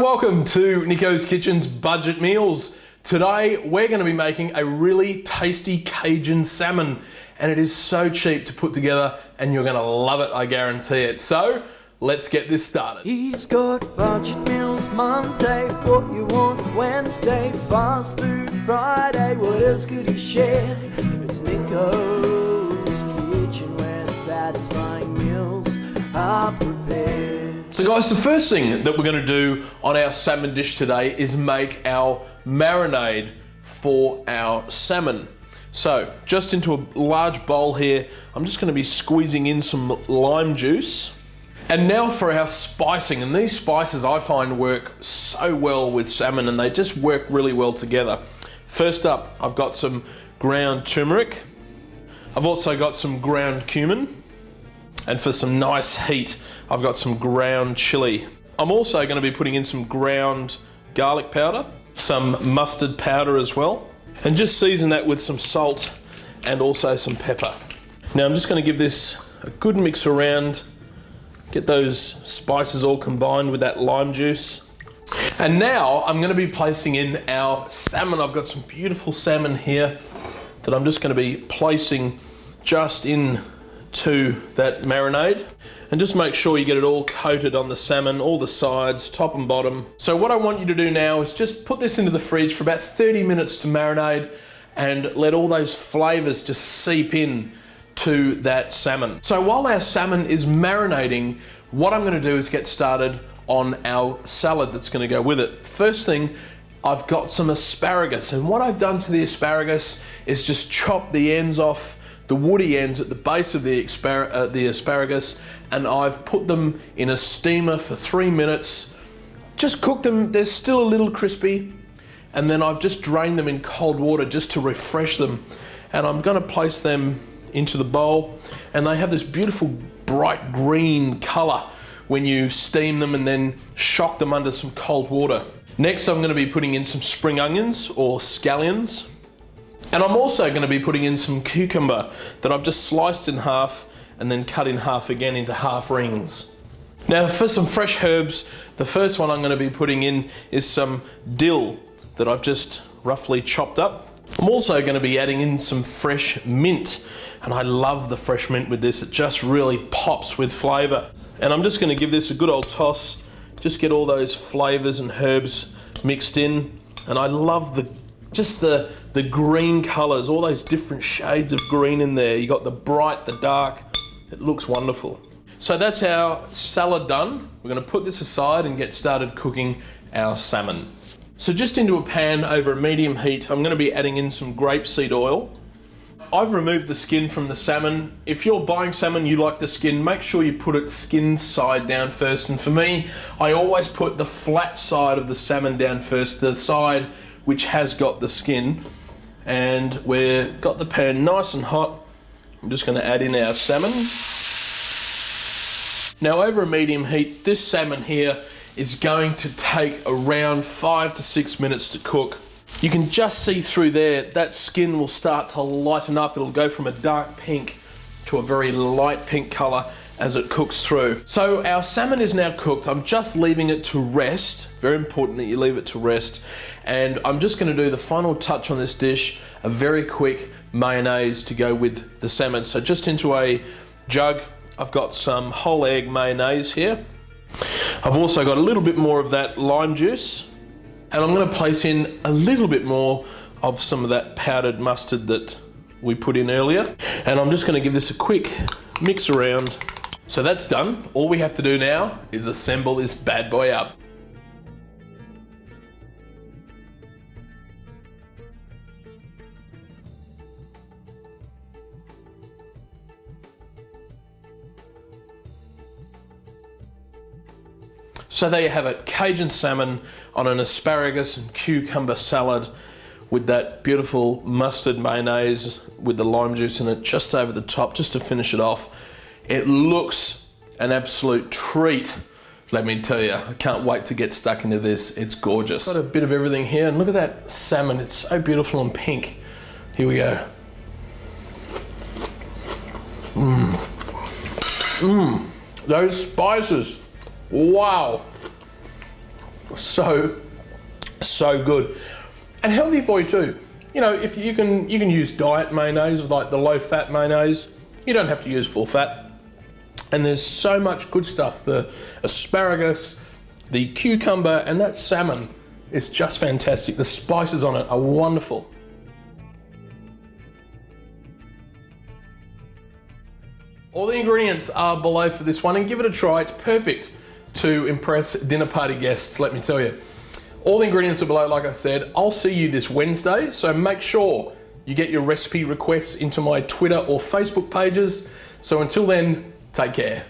and welcome to Nicko's Kitchen's Budget Meals. Today we're going to be making a really tasty Cajun salmon, and it is so cheap to put together and you're going to love it, I guarantee it. So let's get this started. He's got budget meals Monday, what you want Wednesday, fast food Friday, what else could he share? It's Nicko's Kitchen where satisfying meals are prepared. So guys, the first thing that we're going to do on our salmon dish today is make our marinade for our salmon. So just into a large bowl here, I'm just going to be squeezing in some lime juice. And now for our spicing, and these spices I find work so well with salmon and they just work really well together. First up, I've got some ground turmeric. I've also got some ground cumin. And for some nice heat, I've got some ground chilli. I'm also going to be putting in some ground garlic powder, some mustard powder as well, and just season that with some salt and also some pepper. Now I'm just going to give this a good mix around, get those spices all combined with that lime juice. And now I'm going to be placing in our salmon. I've got some beautiful salmon here that I'm just going to be placing just in to that marinade, and just make sure you get it all coated on the salmon, all the sides, top and bottom. So what I want you to do now is just put this into the fridge for about 30 minutes to marinate and let all those flavors just seep in to that salmon. So while our salmon is marinating, what I'm going to do is get started on our salad that's going to go with it. First thing, I've got some asparagus, and what I've done to the asparagus is just chop the ends off, the woody ends at the base of the asparagus, and I've put them in a steamer for 3 minutes. Just cook them, they're still a little crispy, and then I've just drained them in cold water just to refresh them. And I'm going to place them into the bowl, and they have this beautiful bright green color when you steam them and then shock them under some cold water. Next, I'm going to be putting in some spring onions or scallions. And I'm also going to be putting in some cucumber that I've just sliced in half and then cut in half again into half rings. Now for some fresh herbs, the first one I'm going to be putting in is some dill that I've just roughly chopped up. I'm also going to be adding in some fresh mint, and I love the fresh mint with this. It just really pops with flavour. And I'm just going to give this a good old toss, just get all those flavours and herbs mixed in. And I love the green colours, all those different shades of green in there. You got the bright, the dark, it looks wonderful. So that's our salad done. We're going to put this aside and get started cooking our salmon. So just into a pan over a medium heat, I'm going to be adding in some grapeseed oil. I've removed the skin from the salmon. If you're buying salmon, you like the skin, make sure you put it skin side down first. And for me, I always put the flat side of the salmon down first, the side which has got the skin. And we've got the pan nice and hot. I'm just going to add in our salmon. Now over a medium heat, this salmon here is going to take around 5 to 6 minutes to cook. You can just see through there, that skin will start to lighten up. It'll go from a dark pink to a very light pink color as it cooks through. So our salmon is now cooked. I'm just leaving it to rest. Very important that you leave it to rest. And I'm just going to do the final touch on this dish, a very quick mayonnaise to go with the salmon. So just into a jug, I've got some whole egg mayonnaise here. I've also got a little bit more of that lime juice. And I'm going to place in a little bit more of some of that powdered mustard that we put in earlier. And I'm just going to give this a quick mix around. So that's done. All we have to do now is assemble this bad boy up. So there you have it, Cajun salmon on an asparagus and cucumber salad with that beautiful mustard mayonnaise with the lime juice in it just over the top, just to finish it off. It looks an absolute treat, let me tell you. I can't wait to get stuck into this. It's gorgeous. Got a bit of everything here, and look at that salmon. It's so beautiful and pink. Here we go. Those spices, wow. So good. And healthy for you too. You know, if you can use diet mayonnaise, like the low-fat mayonnaise. You don't have to use full fat. And there's so much good stuff. The asparagus, the cucumber, and that salmon is just fantastic. The spices on it are wonderful. All the ingredients are below for this one, and give it a try. It's perfect to impress dinner party guests, let me tell you. All the ingredients are below, like I said. I'll see you this Wednesday, so make sure you get your recipe requests into my Twitter or Facebook pages. So until then, take care.